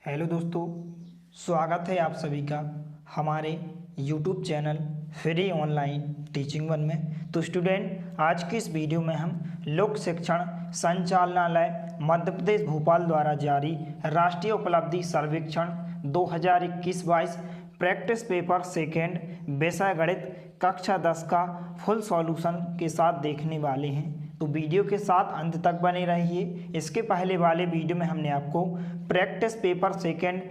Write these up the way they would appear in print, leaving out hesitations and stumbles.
Hello दोस्तों, स्वागत है आप सभी का हमारे YouTube channel free online teaching one में। तो स्टूडेंट, आज की इस वीडियो में हम लोक शिक्षण संचालनालय मध्य प्रदेश भोपाल द्वारा जारी राष्ट्रीय उपलब्धि सर्वेक्षण 2021-22 प्रैक्टिस पेपर सेकेंड विषय गणित कक्षा 10 का फुल सॉल्यूशन के साथ देखने वाले हैं। तो वीडियो के साथ अंत तक बने रहिए। इसके पहले वाले वीडियो में हमने आपको प्रैक्टिस पेपर सेकेंड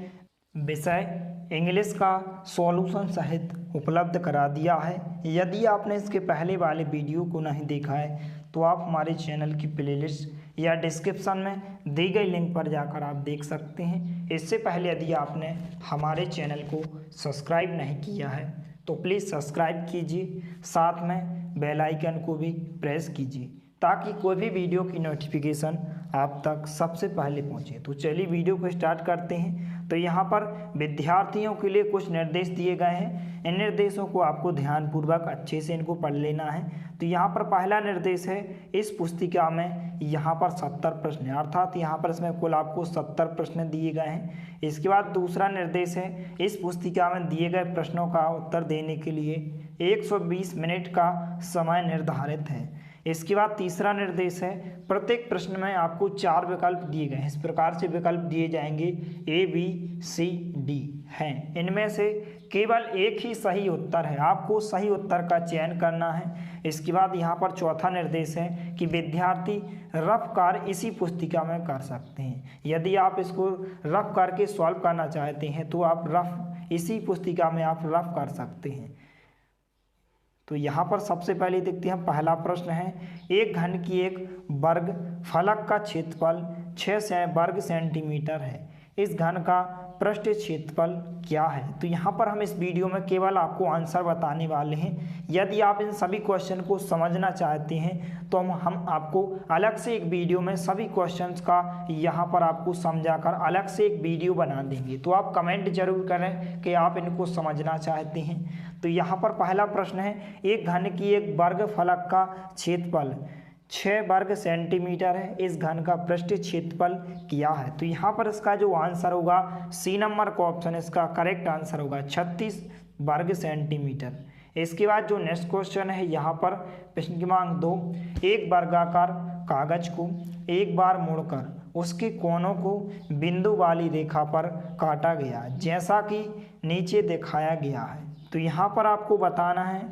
विषय इंग्लिश का सॉल्यूशन सहित उपलब्ध करा दिया है। यदि आपने इसके पहले वाले वीडियो को नहीं देखा है तो आप हमारे चैनल की प्लेलिस्ट या डिस्क्रिप्शन में दी गई लिंक पर जाकर आप देख सकते हैं। इससे पहले यदि आपने हमारे चैनल को सब्सक्राइब नहीं किया है तो प्लीज़ सब्सक्राइब कीजिए, साथ में बेल आइकन को भी प्रेस कीजिए ताकि कोई भी वीडियो की नोटिफिकेशन आप तक सबसे पहले पहुंचे। तो चलिए वीडियो को स्टार्ट करते हैं। तो यहाँ पर विद्यार्थियों के लिए कुछ निर्देश दिए गए हैं। इन निर्देशों को आपको ध्यानपूर्वक अच्छे से इनको पढ़ लेना है। तो यहाँ पर पहला निर्देश है, इस पुस्तिका में यहाँ पर 70 प्रश्न है, अर्थात यहाँ पर इसमें कुल आपको 70 प्रश्न दिए गए हैं। इसके बाद दूसरा निर्देश है, इस पुस्तिका में दिए गए प्रश्नों का उत्तर देने के लिए 120 मिनट का समय निर्धारित है। इसके बाद तीसरा निर्देश है, प्रत्येक प्रश्न में आपको 4 विकल्प दिए गए हैं। इस प्रकार से विकल्प दिए जाएंगे A, B, C, D हैं। इनमें से केवल एक ही सही उत्तर है, आपको सही उत्तर का चयन करना है। इसके बाद यहाँ पर चौथा निर्देश है कि विद्यार्थी रफ कार्य इसी पुस्तिका में कर सकते हैं। यदि आप इसको रफ करके सॉल्व करना चाहते हैं तो आप रफ इसी पुस्तिका में आप रफ कर सकते हैं। तो यहाँ पर सबसे पहले देखते हैं, पहला प्रश्न है, एक घन की एक वर्ग फलक का क्षेत्रफल 6 वर्ग सेंटीमीटर है। इस घन का पृष्ठ क्षेत्रफल क्या है? तो यहाँ पर हम इस वीडियो में केवल आपको आंसर बताने वाले हैं। यदि आप इन सभी क्वेश्चन को समझना चाहते हैं तो हम आपको अलग से एक वीडियो में सभी क्वेश्चंस का यहाँ पर आपको समझाकर अलग से एक वीडियो बना देंगे। तो आप कमेंट जरूर करें कि आप इनको समझना चाहते हैं। तो यहाँ पर पहला प्रश्न है, एक घन की एक वर्ग फलक का क्षेत्रफल 6 वर्ग सेंटीमीटर है। इस घन का पृष्ठ क्षेत्रफल क्या है? तो यहाँ पर इसका जो आंसर होगा, सी नंबर का ऑप्शन इसका करेक्ट आंसर होगा 36 वर्ग सेंटीमीटर। इसके बाद जो नेक्स्ट क्वेश्चन है, यहाँ पर प्रश्न क्रमांक 2, एक वर्गाकार कागज को एक बार मोड़कर उसके कोनों को बिंदु वाली रेखा पर काटा गया जैसा कि नीचे दिखाया गया है। तो यहाँ पर आपको बताना है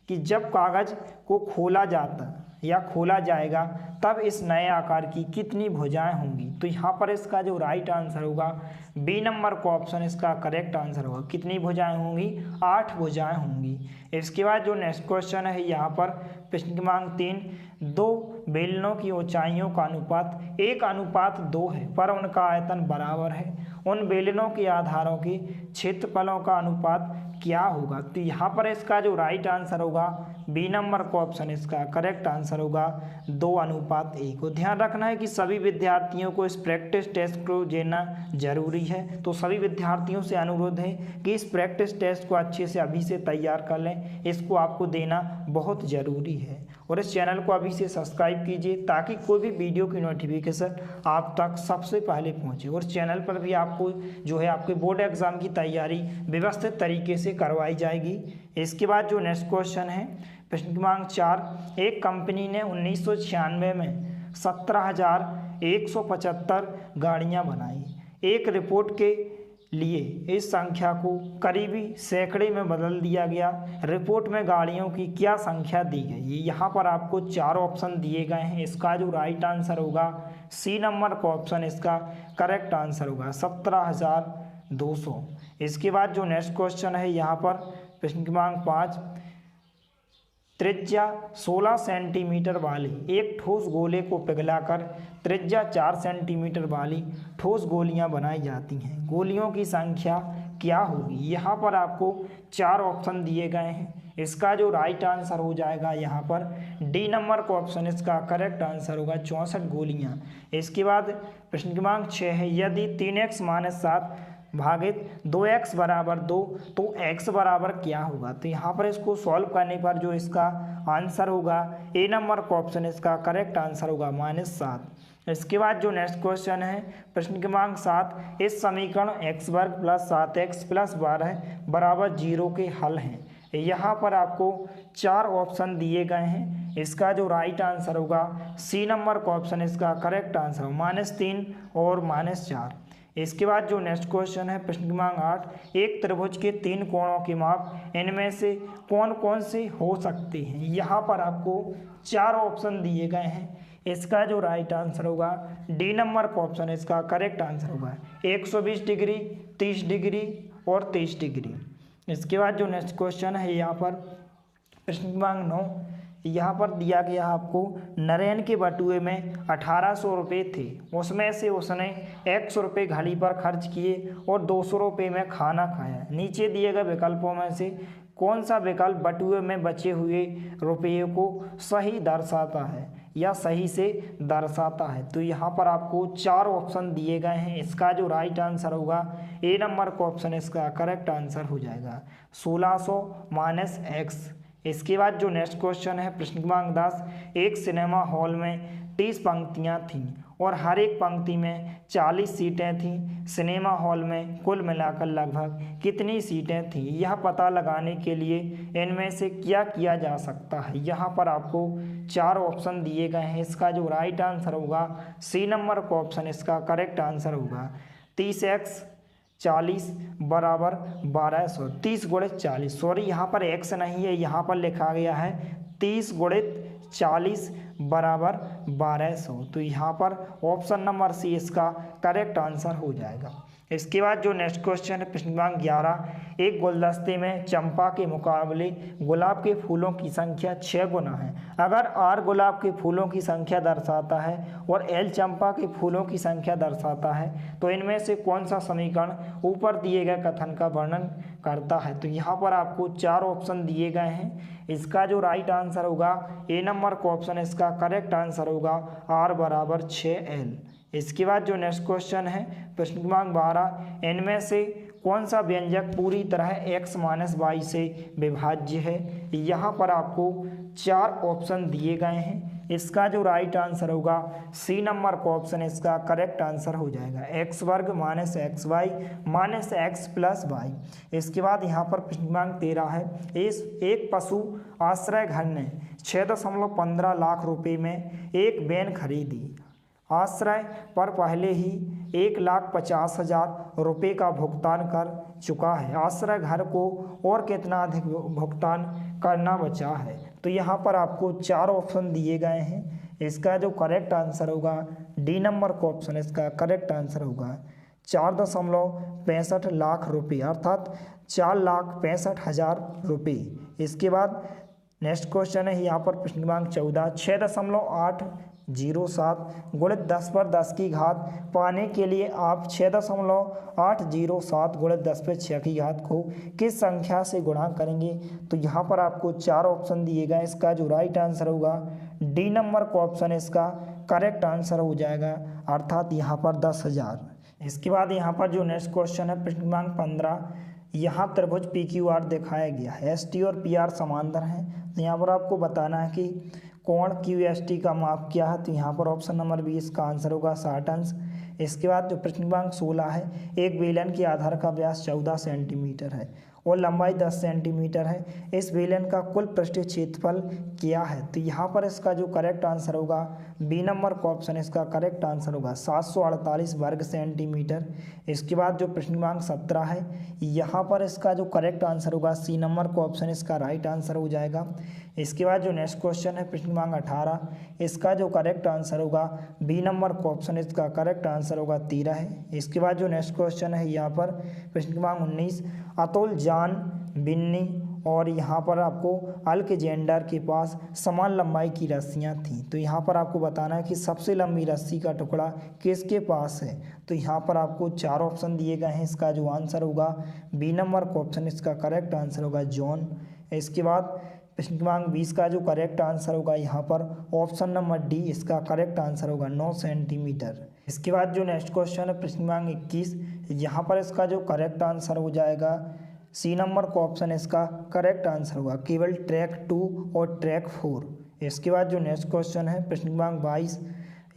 कि जब कागज को खोला जाता या खोला जाएगा तब इस नए आकार की कितनी भुजाएं होंगी? तो यहाँ पर इसका जो राइट आंसर होगा, बी नंबर का ऑप्शन इसका करेक्ट आंसर होगा। कितनी भुजाएं होंगी? 8 भुजाएं होंगी। इसके बाद जो नेक्स्ट क्वेश्चन है, यहाँ पर प्रश्न क्रमांक 3, 2 बेलनों की ऊंचाइयों का अनुपात 1:2 है पर उनका आयतन बराबर है। उन बेलनों के आधारों के क्षेत्रफलों का अनुपात क्या होगा? तो यहाँ पर इसका जो राइट आंसर होगा, बी नंबर का ऑप्शन इसका करेक्ट आंसर होगा 2:1। को ध्यान रखना है कि सभी विद्यार्थियों को इस प्रैक्टिस टेस्ट को देना जरूरी है। तो सभी विद्यार्थियों से अनुरोध है कि इस प्रैक्टिस टेस्ट को अच्छे से अभी से तैयार कर लें, इसको आपको देना बहुत ज़रूरी है। और इस चैनल को अभी से सब्सक्राइब कीजिए ताकि कोई भी वीडियो की नोटिफिकेशन आप तक सबसे पहले पहुंचे। और चैनल पर भी आपको जो है आपके बोर्ड एग्जाम की तैयारी व्यवस्थित तरीके से करवाई जाएगी। इसके बाद जो नेक्स्ट क्वेश्चन है, प्रश्न क्रमांक 4, एक कंपनी ने 1996 में 17,175 गाड़ियां बनाई। एक रिपोर्ट के लिए इस संख्या को करीबी सैकड़े में बदल दिया गया। रिपोर्ट में गाड़ियों की क्या संख्या दी गई? यहाँ पर आपको 4 ऑप्शन दिए गए हैं। इसका जो राइट आंसर होगा, सी नंबर का ऑप्शन इसका करेक्ट आंसर होगा 17,200। इसके बाद जो नेक्स्ट क्वेश्चन है, यहाँ पर प्रश्न क्रमांक 5, त्रिज्या 16 सेंटीमीटर वाली एक ठोस गोले को पिघलाकर त्रिज्या 4 सेंटीमीटर वाली ठोस गोलियां बनाई जाती हैं। गोलियों की संख्या क्या होगी? यहाँ पर आपको 4 ऑप्शन दिए गए हैं। इसका जो राइट आंसर हो जाएगा, यहाँ पर डी नंबर का ऑप्शन इसका करेक्ट आंसर होगा 64 गोलियां। इसके बाद प्रश्न क्रमांक 6 है, यदि 3x - 7 भागित 2x बराबर 2 तो x बराबर क्या होगा? तो यहाँ पर इसको सॉल्व करने पर जो इसका आंसर होगा, ए नंबर का ऑप्शन इसका करेक्ट आंसर होगा -7। इसके बाद जो नेक्स्ट क्वेश्चन है प्रश्न क्रमांक 7, इस समीकरण x वर्ग प्लस 7x प्लस 12 बराबर 0 के हल हैं। यहाँ पर आपको 4 ऑप्शन दिए गए हैं। इसका जो राइट आंसर होगा सी नंबर का ऑप्शन इसका करेक्ट आंसर होगा, -3 और -4। इसके बाद जो नेक्स्ट क्वेश्चन है प्रश्न क्रमांक 8, एक त्रिभुज के 3 कोणों की माप इनमें से कौन कौन से हो सकते हैं। यहाँ पर आपको 4 ऑप्शन दिए गए हैं। इसका जो राइट आंसर होगा डी नंबर का ऑप्शन इसका करेक्ट आंसर होगा, 120 डिग्री, 30 डिग्री और 30 डिग्री। इसके बाद जो नेक्स्ट क्वेश्चन है यहाँ पर प्रश्न क्रमांक 9, यहाँ पर दिया गया आपको नरेन के बटुए में 1800 रुपये थे, उसमें से उसने 100 रुपये घड़ी पर खर्च किए और 200 रुपये में खाना खाया। नीचे दिए गए विकल्पों में से कौन सा विकल्प बटुए में बचे हुए रुपये को सही दर्शाता है या सही से दर्शाता है। तो यहाँ पर आपको 4 ऑप्शन दिए गए हैं। इसका जो राइट आंसर होगा ए नंबर का ऑप्शन इसका करेक्ट आंसर हो जाएगा, 1600 माइनस एक्स। इसके बाद जो नेक्स्ट क्वेश्चन है प्रश्न क्रमांक 10, एक सिनेमा हॉल में 30 पंक्तियाँ थीं और हर एक पंक्ति में 40 सीटें थीं। सिनेमा हॉल में कुल मिलाकर लगभग कितनी सीटें थीं, यह पता लगाने के लिए इनमें से क्या किया जा सकता है। यहाँ पर आपको 4 ऑप्शन दिए गए हैं। इसका जो राइट आंसर होगा सी नंबर का ऑप्शन इसका करेक्ट आंसर होगा, 30x 40 बराबर 1200, 30 गुणित 40, सॉरी यहाँ पर x नहीं है, यहाँ पर लिखा गया है 30 गुणित 40 बराबर 1200। तो यहाँ पर ऑप्शन नंबर सी इसका करेक्ट आंसर हो जाएगा। इसके बाद जो नेक्स्ट क्वेश्चन है प्रश्न क्रमांक 11, एक गुलदस्ते में चंपा के मुकाबले गुलाब के फूलों की संख्या 6 गुना है। अगर R गुलाब के फूलों की संख्या दर्शाता है और L चंपा के फूलों की संख्या दर्शाता है तो इनमें से कौन सा समीकरण ऊपर दिए गए कथन का वर्णन करता है। तो यहाँ पर आपको 4 ऑप्शन दिए गए हैं। इसका जो राइट आंसर होगा ए नंबर का ऑप्शन इसका करेक्ट आंसर होगा, R बराबर 6L। इसके बाद जो नेक्स्ट क्वेश्चन है प्रश्न क्रमांक 12, इनमें से कौन सा व्यंजक पूरी तरह x माइनस वाई से विभाज्य है। यहाँ पर आपको 4 ऑप्शन दिए गए हैं। इसका जो राइट आंसर होगा सी नंबर का ऑप्शन इसका करेक्ट आंसर हो जाएगा, x वर्ग minus x y minus x plus y. इसके बाद यहाँ पर प्रश्न क्रमांक 13 है, इस एक पशु आश्रय घर ने 6.15 लाख रुपए में एक वैन खरीदी। आश्रय पर पहले ही 1,50,000 रुपये का भुगतान कर चुका है। आश्रय घर को और कितना अधिक भुगतान करना बचा है। तो यहाँ पर आपको 4 ऑप्शन दिए गए हैं। इसका जो करेक्ट आंसर होगा डी नंबर का ऑप्शन इसका करेक्ट आंसर होगा, 4.65 लाख रुपये अर्थात 4,65,000 रुपये। इसके बाद नेक्स्ट क्वेश्चन है यहाँ पर प्रश्न क्रमांक 14, 6.807 गुणित 10 पर 10 की घात पाने के लिए आप 6.807 गुणित 10 पर 6 की घात को किस संख्या से गुणा करेंगे। तो यहाँ पर आपको 4 ऑप्शन दिए गए। इसका जो राइट आंसर होगा डी नंबर का ऑप्शन इसका करेक्ट आंसर हो जाएगा, अर्थात यहाँ पर 10,000। इसके बाद यहाँ पर जो नेक्स्ट क्वेश्चन है प्रश्न क्रमांक 15, यहाँ त्रिभुज पी क्यू आर दिखाया गया है, एस टी और पी आर समांतर हैं। तो यहाँ पर आपको बताना है कि कोण क्यू एस टी का माप क्या है। तो यहाँ पर ऑप्शन नंबर 20 का आंसर होगा 60 अंश। इसके बाद जो प्रश्न क्रमांक 16 है, एक बेलन के आधार का व्यास 14 सेंटीमीटर है और लंबाई 10 सेंटीमीटर है। इस बेलन का कुल पृष्ठीय क्षेत्रफल क्या है। तो यहाँ पर इसका जो करेक्ट आंसर होगा बी नंबर का ऑप्शन इसका करेक्ट आंसर होगा, 748 वर्ग सेंटीमीटर। इसके बाद जो प्रश्न क्रमांक 17 है, यहाँ पर इसका जो करेक्ट आंसर होगा सी नंबर का ऑप्शन इसका राइट आंसर हो जाएगा। इसके बाद जो नेक्स्ट क्वेश्चन है प्रश्न क्रमांक 18, इसका जो करेक्ट आंसर होगा बी नंबर का ऑप्शन इसका करेक्ट आंसर होगा 13 है। इसके बाद जो नेक्स्ट क्वेश्चन है यहाँ पर प्रश्न क्रमांक 19, अतुल, जान, बिन्नी और यहाँ पर आपको अल्कजेंडर के पास समान लंबाई की रस्सियाँ थीं। तो यहाँ पर आपको बताना है कि सबसे लंबी रस्सी का टुकड़ा किसके पास है। तो यहाँ पर आपको 4 ऑप्शन दिए गए हैं। इसका जो आंसर होगा बी नंबर का ऑप्शन इसका करेक्ट आंसर होगा जॉन। इसके बाद प्रश्न क्रमांक 20 का जो करेक्ट आंसर होगा यहाँ पर ऑप्शन नंबर डी इसका करेक्ट आंसर होगा 9 सेंटीमीटर। इसके बाद जो नेक्स्ट क्वेश्चन है प्रश्न क्रमांक 21, यहाँ पर इसका जो करेक्ट आंसर हो जाएगा सी नंबर का ऑप्शन इसका करेक्ट आंसर होगा, केवल ट्रैक 2 और ट्रैक 4। इसके बाद जो नेक्स्ट क्वेश्चन है प्रश्न क्रमांक 22,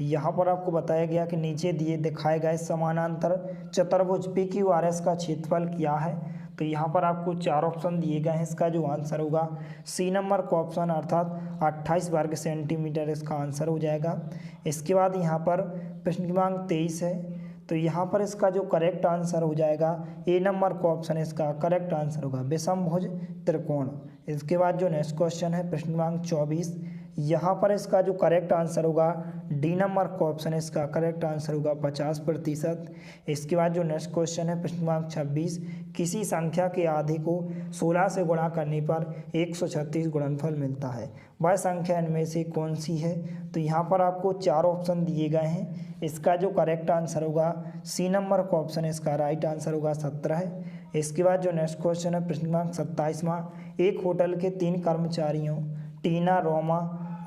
यहाँ पर आपको बताया गया कि नीचे दिए दिखाए गए समानांतर चतुर्भुज PQRS का क्षेत्रफल क्या है। तो यहाँ पर आपको 4 ऑप्शन दिए गए हैं, इसका जो आंसर होगा सी नंबर का ऑप्शन अर्थात 28 वर्ग सेंटीमीटर इसका आंसर हो जाएगा। इसके बाद यहाँ पर प्रश्न क्रमांक 23 है, तो यहाँ पर इसका जो करेक्ट आंसर हो जाएगा ए नंबर का ऑप्शन इसका करेक्ट आंसर होगा विषमभुज त्रिकोण। इसके बाद जो नेक्स्ट क्वेश्चन है प्रश्न क्रमांक 24, यहाँ पर इसका जो करेक्ट आंसर होगा डी नंबर का ऑप्शन इसका करेक्ट आंसर होगा 50%। इसके बाद जो नेक्स्ट क्वेश्चन है प्रश्न क्रमांक 26, किसी संख्या के आधे को 16 से गुणा करने पर 136 गुणनफल मिलता है, वह संख्या इनमें से कौन सी है। तो यहाँ पर आपको 4 ऑप्शन दिए गए हैं, इसका जो करेक्ट आंसर होगा सी नंबर का ऑप्शन इसका राइट आंसर होगा 17। इसके बाद जो नेक्स्ट क्वेश्चन है प्रश्न क्रमांक 27वां, एक होटल के 3 कर्मचारियों टीना, रोमा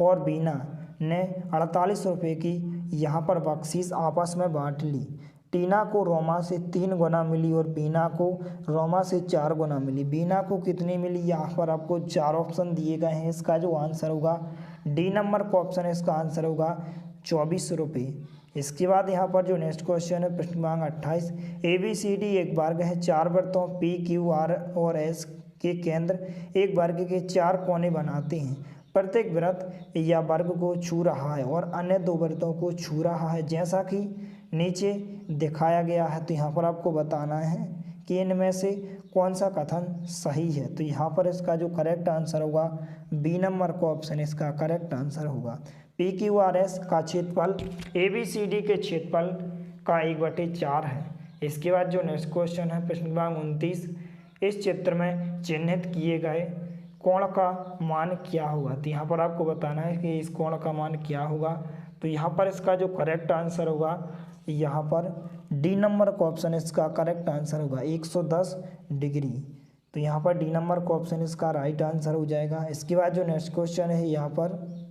और बीना ने 48 रुपये की यहाँ पर बख्शीश आपस में बांट ली। टीना को रोमा से 3 गुना मिली और बीना को रोमा से 4 गुना मिली। बीना को कितनी मिली, यहाँ पर आपको 4 ऑप्शन दिए गए हैं, इसका जो आंसर होगा डी नंबर का ऑप्शन इसका आंसर होगा 24 रुपये। इसके बाद यहाँ पर जो नेक्स्ट क्वेश्चन है प्रश्न क्रमांक 28, ABCD एक वर्ग है, 4 वृत्तों PQR और S के केंद्र एक वर्ग के 4 कोने बनाते हैं। प्रत्येक वृत्त या वर्ग को छू रहा है और अन्य 2 वृत्तों को छू रहा है, जैसा कि नीचे दिखाया गया है। तो यहाँ पर आपको बताना है कि इनमें से कौन सा कथन सही है। तो यहाँ पर इसका जो करेक्ट आंसर होगा बी नंबर का ऑप्शन इसका करेक्ट आंसर होगा। PQRS का क्षेत्रफल ABCD के क्षेत्रफल का 1/4 है। इसके बाद जो नेक्स्ट क्वेश्चन है प्रश्न क्रमांक 29, इस चित्र में चिन्हित किए गए कोण का मान क्या होगा। तो यहाँ पर आपको बताना है कि इस कोण का मान क्या होगा। तो यहाँ पर इसका जो करेक्ट आंसर होगा यहाँ पर डी नंबर का ऑप्शन इसका करेक्ट आंसर होगा 110 डिग्री। तो यहाँ पर डी नंबर का ऑप्शन इसका राइट आंसर हो जाएगा। इसके बाद जो नेक्स्ट क्वेश्चन है यहाँ पर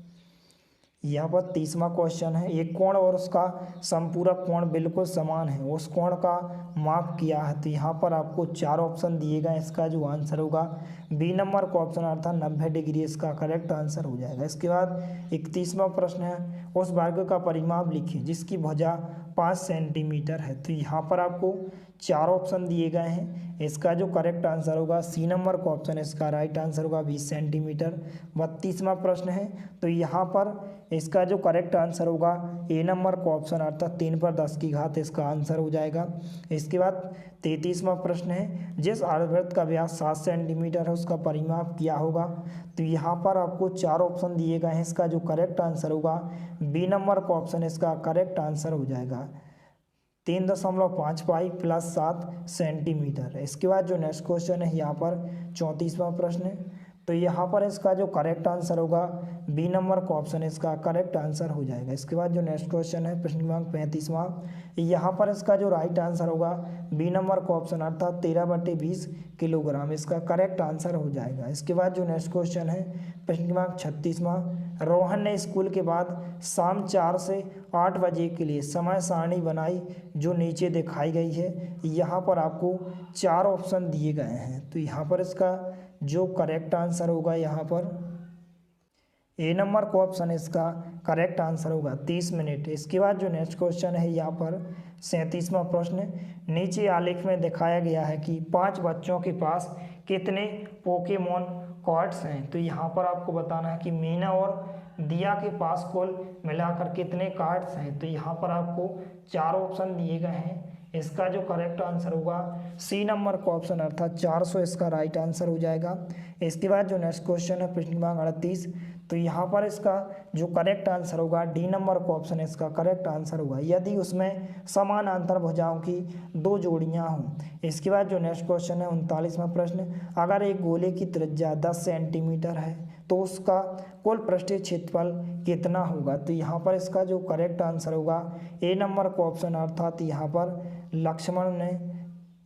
30वां क्वेश्चन है, एक कोण और उसका संपूरक कोण बिल्कुल समान है, उस कोण का माप क्या है। तो यहाँ पर आपको 4 ऑप्शन दिए गए, इसका जो आंसर होगा बी नंबर का ऑप्शन अर्थात 90 डिग्री इसका करेक्ट आंसर हो जाएगा। इसके बाद 31वां प्रश्न है, उस वर्ग का परिमाप लिखिए जिसकी भुजा 5 सेंटीमीटर है। तो यहाँ पर आपको 4 ऑप्शन दिए गए हैं, इसका जो करेक्ट आंसर होगा सी नंबर का ऑप्शन इसका राइट आंसर होगा 20 सेंटीमीटर। 32वां प्रश्न है, तो यहाँ पर इसका जो करेक्ट आंसर होगा ए नंबर का ऑप्शन अर्थात 3/10 इसका आंसर हो जाएगा। इसके बाद 33वां प्रश्न है, जिस अर्धवृत्त का व्यास 7 सेंटीमीटर है उसका परिमाप क्या होगा। तो यहाँ पर आपको 4 ऑप्शन दिए गए हैं, इसका जो करेक्ट आंसर होगा बी नंबर का ऑप्शन इसका करेक्ट आंसर हो जाएगा 3.5 पाई प्लस 7 सेंटीमीटर। इसके बाद जो नेक्स्ट क्वेश्चन है यहाँ पर 34वां प्रश्न है, तो यहाँ पर इसका जो करेक्ट आंसर होगा बी नंबर का ऑप्शन इसका करेक्ट आंसर हो जाएगा। इसके बाद जो नेक्स्ट क्वेश्चन है प्रश्न क्रमांक 35वां, यहाँ पर इसका जो राइट आंसर होगा बी नंबर का ऑप्शन अर्थात 13/20 किलोग्राम इसका करेक्ट आंसर हो जाएगा। इसके बाद जो नेक्स्ट क्वेश्चन है प्रश्न क्रमांक 36वां, रोहन ने स्कूल के बाद शाम 4 से 8 बजे के लिए समय सारणी बनाई जो नीचे दिखाई गई है। यहाँ पर आपको 4 ऑप्शन दिए गए हैं, तो यहाँ पर इसका जो करेक्ट आंसर होगा यहाँ पर ए नंबर का ऑप्शन इसका करेक्ट आंसर होगा 30 मिनट। इसके बाद जो नेक्स्ट क्वेश्चन है यहाँ पर 37वां प्रश्न, नीचे आलेख में दिखाया गया है कि 5 बच्चों के पास कितने पोकेमोन कार्ड्स हैं। तो यहाँ पर आपको बताना है कि मीना और दिया के पास कुल मिलाकर कितने कार्ड्स हैं। तो यहाँ पर आपको 4 ऑप्शन दिए गए हैं, इसका जो करेक्ट आंसर होगा सी नंबर का ऑप्शन अर्थात 400 इसका राइट आंसर हो जाएगा। इसके बाद जो नेक्स्ट क्वेश्चन है प्रश्न क्रमांक 38, तो यहाँ पर इसका जो करेक्ट आंसर होगा डी नंबर का ऑप्शन इसका करेक्ट आंसर होगा यदि उसमें समानांतर भुजाओं की 2 जोड़ियाँ हों। इसके बाद जो नेक्स्ट क्वेश्चन है 39वां प्रश्न, अगर एक गोले की त्रिज्या 10 सेंटीमीटर है तो उसका कुल पृष्ठीय क्षेत्रफल कितना होगा। तो यहाँ पर इसका जो करेक्ट आंसर होगा ए नंबर का ऑप्शन अर्थात यहाँ पर लक्ष्मण ने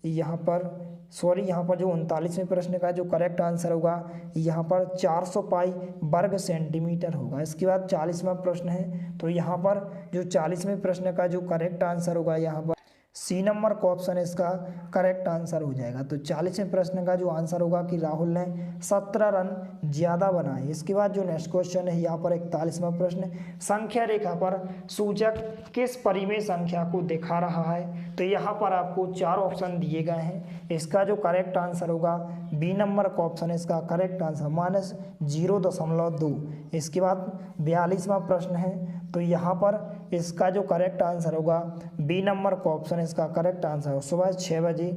यहाँ पर जो 39वें प्रश्न का जो करेक्ट आंसर होगा यहाँ पर 400 पाई वर्ग सेंटीमीटर होगा। इसके बाद 40वां प्रश्न है, तो यहाँ पर जो 40वें प्रश्न का जो करेक्ट आंसर होगा यहाँ पर सी नंबर का ऑप्शन इसका करेक्ट आंसर हो जाएगा। तो 40वें प्रश्न का जो आंसर होगा कि राहुल ने 17 रन ज़्यादा बनाए। इसके बाद जो नेक्स्ट क्वेश्चन है यहाँ पर 41वां प्रश्न, संख्या रेखा पर सूचक किस परिमेय संख्या को दिखा रहा है। तो यहाँ पर आपको 4 ऑप्शन दिए गए हैं। इसका जो करेक्ट आंसर होगा बी नंबर का ऑप्शन इसका करेक्ट आंसर -0.2। इसके बाद 42वां प्रश्न है, तो यहाँ पर इसका जो करेक्ट आंसर होगा बी नंबर का ऑप्शन इसका करेक्ट आंसर है सुबह 6 बजे।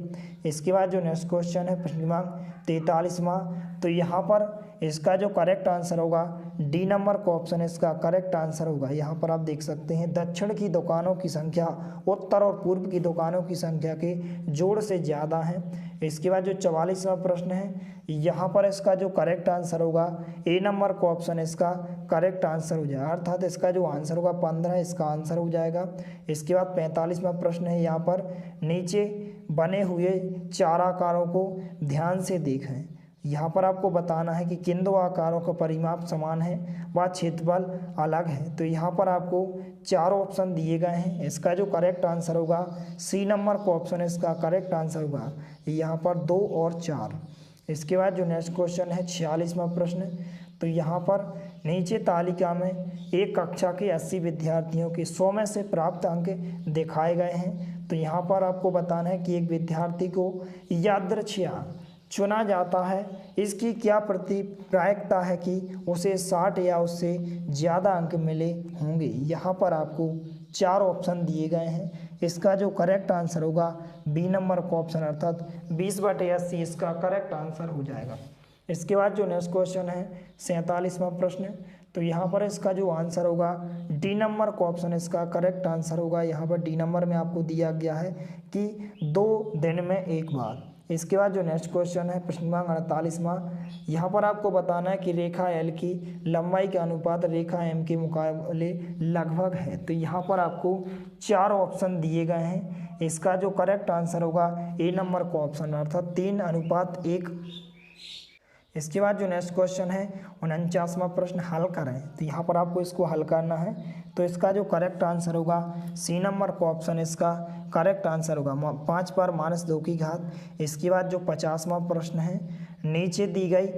इसके बाद जो नेक्स्ट क्वेश्चन है प्रश्न क्रमांक 43वां, तो यहाँ पर इसका जो करेक्ट आंसर होगा डी नंबर का ऑप्शन इसका करेक्ट आंसर होगा। यहाँ पर आप देख सकते हैं दक्षिण की दुकानों की संख्या उत्तर और पूर्व की दुकानों की संख्या के जोड़ से ज़्यादा है। इसके बाद जो 44वां प्रश्न है, यहाँ पर इसका जो करेक्ट आंसर होगा ए नंबर का ऑप्शन इसका करेक्ट आंसर हो जाएगा, अर्थात इसका जो आंसर होगा 15 इसका आंसर हो जाएगा। इसके बाद 45वां प्रश्न है, यहाँ पर नीचे बने हुए चार आकारों को ध्यान से देखें। यहाँ पर आपको बताना है कि किन दो आकारों का परिमाप समान है व क्षेत्रफल अलग है। तो यहाँ पर आपको 4 ऑप्शन दिए गए हैं। इसका जो करेक्ट आंसर होगा सी नंबर का ऑप्शन इसका करेक्ट आंसर होगा यहाँ पर 2 और 4। इसके बाद जो नेक्स्ट क्वेश्चन है 46वां प्रश्न, तो यहाँ पर नीचे तालिका में एक कक्षा के 80 विद्यार्थियों के 100 में से प्राप्त अंक दिखाए गए हैं। तो यहाँ पर आपको बताना है कि एक विद्यार्थी को यादृच्छिया चुना जाता है, इसकी क्या प्रायिकता है कि उसे 60 या उससे ज़्यादा अंक मिले होंगे। यहाँ पर आपको 4 ऑप्शन दिए गए हैं। इसका जो करेक्ट आंसर होगा बी नंबर का ऑप्शन अर्थात 20/80 इसका करेक्ट आंसर हो जाएगा। इसके बाद जो नेक्स्ट क्वेश्चन है 47वां प्रश्न, तो यहाँ पर इसका जो आंसर होगा डी नंबर का ऑप्शन इसका करेक्ट आंसर होगा। यहाँ पर डी नंबर में आपको दिया गया है कि 2 दिन में एक बार। इसके बाद जो नेक्स्ट क्वेश्चन है प्रश्न क्रमांक 48वां, यहाँ पर आपको बताना है कि रेखा एल की लंबाई का अनुपात रेखा एम के मुकाबले लगभग है। तो यहाँ पर आपको 4 ऑप्शन दिए गए हैं। इसका जो करेक्ट आंसर होगा ए नंबर का ऑप्शन अर्थात 3:1। इसके बाद जो नेक्स्ट क्वेश्चन है 49वां प्रश्न हल करें। तो यहाँ पर आपको इसको हल करना है। तो इसका जो करेक्ट आंसर होगा सी नंबर का ऑप्शन इसका करेक्ट आंसर होगा 5 पर -2 की घात। इसके बाद जो 50वां प्रश्न है, नीचे दी गई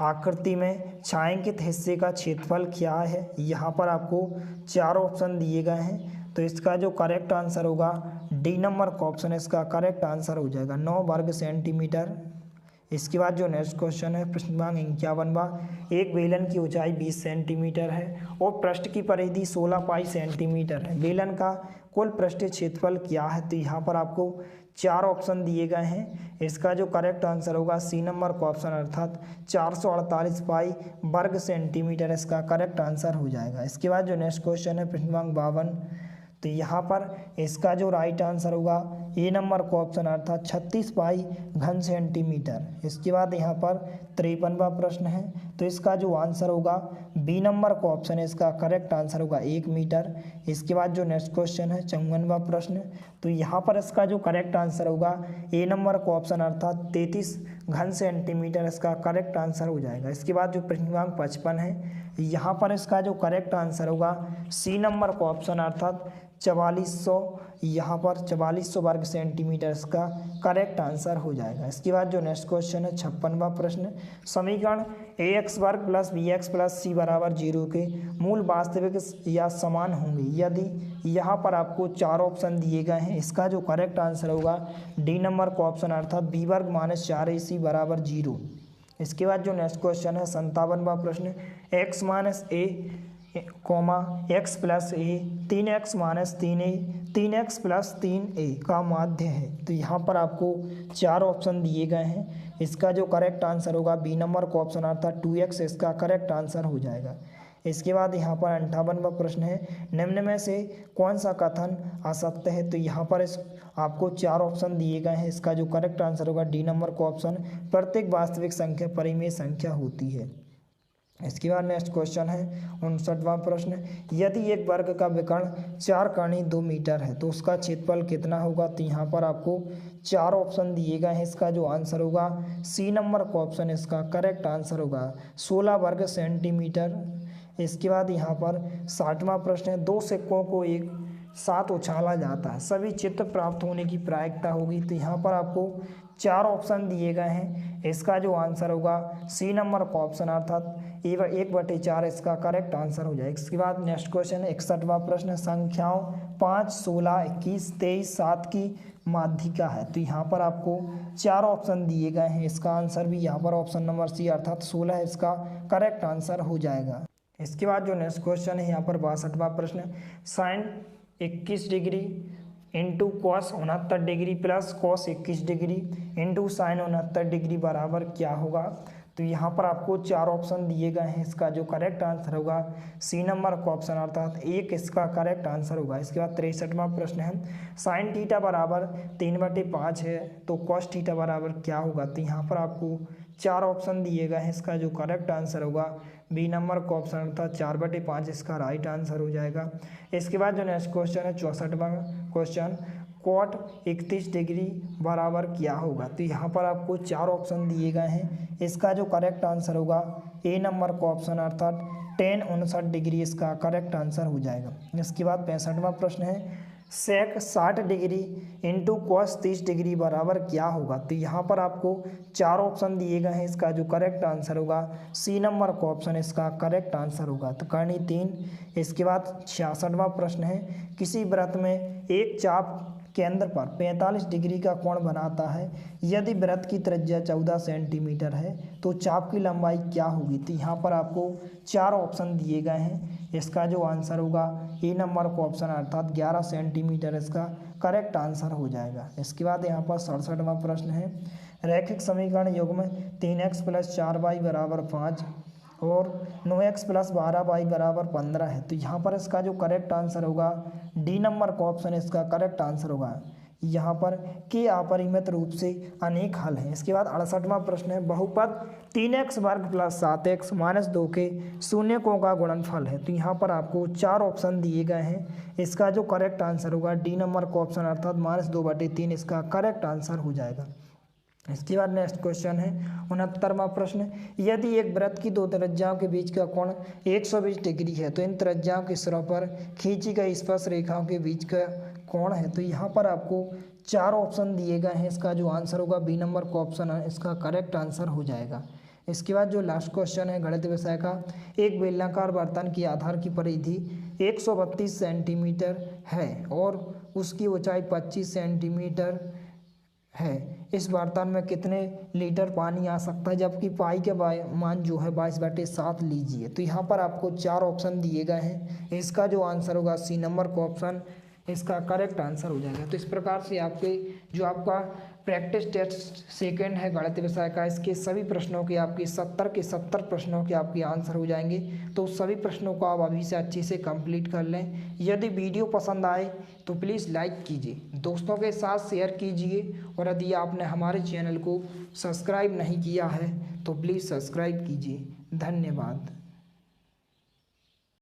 आकृति में छायांकित हिस्से का क्षेत्रफल क्या है। यहाँ पर आपको 4 ऑप्शन दिए गए हैं। तो इसका जो करेक्ट आंसर होगा डी नंबर का ऑप्शन इसका करेक्ट आंसर हो जाएगा 9 वर्ग सेंटीमीटर। इसके बाद जो नेक्स्ट क्वेश्चन है प्रश्न क्रमांक 51वां, एक बेलन की ऊंचाई 20 सेंटीमीटर है और पृष्ठ की परिधि 16 पाई सेंटीमीटर है। बेलन का कुल पृष्ठीय क्षेत्रफल क्या है। तो यहाँ पर आपको 4 ऑप्शन दिए गए हैं। इसका जो करेक्ट आंसर होगा सी नंबर का ऑप्शन अर्थात 448 पाई वर्ग सेंटीमीटर इसका करेक्ट आंसर हो जाएगा। इसके बाद जो नेक्स्ट क्वेश्चन है प्रश्न क्रमांक 52, तो यहाँ पर इसका जो राइट आंसर होगा ए नंबर का ऑप्शन अर्थात 36 पाई घन सेंटीमीटर। इसके बाद यहाँ पर 53वां प्रश्न है, तो इसका जो आंसर होगा बी नंबर का ऑप्शन है इसका करेक्ट आंसर होगा 1 मीटर। इसके बाद जो नेक्स्ट क्वेश्चन है 54वां प्रश्न, तो यहाँ पर इसका जो करेक्ट आंसर होगा ए नंबर का ऑप्शन अर्थात 33 घन सेंटीमीटर इसका करेक्ट आंसर हो जाएगा। इसके बाद जो प्रश्न क्रमांक 55 है, यहाँ पर इसका जो करेक्ट आंसर होगा सी नंबर का ऑप्शन अर्थात 4400, यहाँ पर 4400 वर्ग सेंटीमीटर इसका करेक्ट आंसर हो जाएगा। इसके बाद जो नेक्स्ट क्वेश्चन है 56वां प्रश्न, समीकरण ax वर्ग प्लस bx प्लस c बराबर 0 के मूल वास्तविक या समान होंगे यदि। यहाँ पर आपको 4 ऑप्शन दिए गए हैं। इसका जो करेक्ट आंसर होगा डी नंबर का ऑप्शन अर्थात b वर्ग - 4ac बराबर 0। इसके बाद जो नेक्स्ट क्वेश्चन है 57वां प्रश्न, x - a x plus A 3x - 3a 3x + 3a का माध्य है। तो यहाँ पर आपको 4 ऑप्शन दिए गए हैं। इसका जो करेक्ट आंसर होगा बी नंबर का ऑप्शन अर्थात 2x इसका करेक्ट आंसर हो जाएगा। इसके बाद यहाँ पर 58वां प्रश्न है, निम्न में से कौन सा कथन असत्य है। तो यहाँ पर आपको 4 ऑप्शन दिए गए हैं। इसका जो करेक्ट आंसर होगा डी नंबर का ऑप्शन, प्रत्येक वास्तविक संख्या परिमेय संख्या होती है। इसके बाद नेक्स्ट क्वेश्चन है 59वां प्रश्न, यदि एक वर्ग का विकर्ण 4 कर्णी 2 मीटर है तो उसका क्षेत्रफल कितना होगा। तो यहाँ पर आपको 4 ऑप्शन दिए गए हैं। इसका जो आंसर होगा सी नंबर का ऑप्शन इसका करेक्ट आंसर होगा 16 वर्ग सेंटीमीटर। इसके बाद यहाँ पर 60वां प्रश्न है, 2 सिक्कों को एक साथ उछाला जाता है, सभी चित्र प्राप्त होने की प्रायिकता होगी। तो यहाँ पर आपको 4 ऑप्शन दिए गए हैं, इसका जो आंसर होगा सी नंबर का ऑप्शन अर्थात 1/4 इसका करेक्ट आंसर हो जाएगा। इसके बाद नेक्स्ट क्वेश्चन 61वां प्रश्न, संख्याओं 5, 16, 21, 23, 7 की माध्यिका है। तो यहाँ पर आपको 4 ऑप्शन दिए गए हैं, इसका आंसर भी यहाँ पर ऑप्शन नंबर सी अर्थात 16 इसका करेक्ट आंसर हो जाएगा। इसके बाद जो नेक्स्ट क्वेश्चन है यहाँ पर 62वां प्रश्न, sine 21 degree into cos 69 degree plus cos 21 degree into sine 69 degree बराबर क्या होगा। तो यहाँ पर आपको 4 ऑप्शन दिए गए हैं, इसका जो करेक्ट आंसर होगा सी नंबर का ऑप्शन अर्थात 1 इसका करेक्ट आंसर होगा। इसके बाद 63वां प्रश्न है, साइन थीटा बराबर 3/5 है तो कॉस थीटा बराबर क्या होगा। तो यहाँ पर आपको 4 ऑप्शन दिए गए हैं, इसका जो करेक्ट आंसर होगा बी नंबर का ऑप्शन अर्थात 4/5 इसका राइट आंसर हो जाएगा। इसके बाद जो नेक्स्ट क्वेश्चन है 64वां क्वेश्चन, कॉट 31 डिग्री बराबर क्या होगा। तो यहाँ पर आपको 4 ऑप्शन दिए गए हैं, इसका जो करेक्ट आंसर होगा ए नंबर का ऑप्शन अर्थात 59 डिग्री इसका करेक्ट आंसर हो जाएगा। इसके बाद 65वां प्रश्न है, सेक 60 डिग्री इंटू कॉस 30 डिग्री बराबर क्या होगा। तो यहाँ पर आपको 4 ऑप्शन दिए गए हैं, इसका जो करेक्ट आंसर होगा सी नंबर का ऑप्शन इसका करेक्ट आंसर होगा, तो करनी 3। इसके बाद 66वां प्रश्न है, किसी वृत्त में एक चाप केंद्र पर 45 डिग्री का कोण बनाता है, यदि वृत्त की त्रिज्या 14 सेंटीमीटर है तो चाप की लंबाई क्या होगी। तो यहाँ पर आपको 4 ऑप्शन दिए गए हैं, इसका जो आंसर होगा ए नंबर का ऑप्शन अर्थात 11 सेंटीमीटर इसका करेक्ट आंसर हो जाएगा। इसके बाद यहाँ पर 67वां प्रश्न है, रैखिक समीकरण युग्म 3x + 4y = 5 और 9x + 12y = 15 है। तो यहाँ पर इसका जो करेक्ट आंसर होगा डी नंबर का ऑप्शन इसका करेक्ट आंसर होगा। यहाँ पर के अपरिमित रूप से अनेक हल हैं। इसके बाद 68वां प्रश्न है, बहुपद 3x वर्ग + 7x - 2 के शून्यकों का गुणनफल है। तो यहाँ पर आपको 4 ऑप्शन दिए गए हैं, इसका जो करेक्ट आंसर होगा डी नंबर का ऑप्शन अर्थात -2/3 इसका करेक्ट आंसर हो जाएगा। इसके बाद नेक्स्ट क्वेश्चन है 69वां प्रश्न, यदि एक वृत्त की 2 त्रिज्याओं के बीच का कोण 120 डिग्री है तो इन त्रिज्याओं के सिरों पर खींची गई स्पर्श रेखाओं के बीच का कोण है। तो यहाँ पर आपको 4 ऑप्शन दिए गए हैं, इसका जो आंसर होगा बी नंबर का ऑप्शन है इसका करेक्ट आंसर हो जाएगा। इसके बाद जो लास्ट क्वेश्चन है गणित विषय का, एक बेलनाकार बर्तन की आधार की परिधि 132 सेंटीमीटर है और उसकी ऊंचाई 25 सेंटीमीटर है, इस बर्तन में कितने लीटर पानी आ सकता है, जबकि पाई के मान जो है 22/7 लीजिए। तो यहाँ पर आपको 4 ऑप्शन दिए गए हैं, इसका जो आंसर होगा सी नंबर का ऑप्शन इसका करेक्ट आंसर हो जाएगा। तो इस प्रकार से आपके जो आपका प्रैक्टिस टेस्ट सेकंड है गणित विषय का, इसके सभी प्रश्नों के आपके 70 के 70 प्रश्नों के आपके आंसर हो जाएंगे। तो सभी प्रश्नों को आप अभी से अच्छे से कंप्लीट कर लें। यदि वीडियो पसंद आए तो प्लीज़ लाइक कीजिए, दोस्तों के साथ शेयर कीजिए और यदि आपने हमारे चैनल को सब्सक्राइब नहीं किया है तो प्लीज़ सब्सक्राइब कीजिए। धन्यवाद।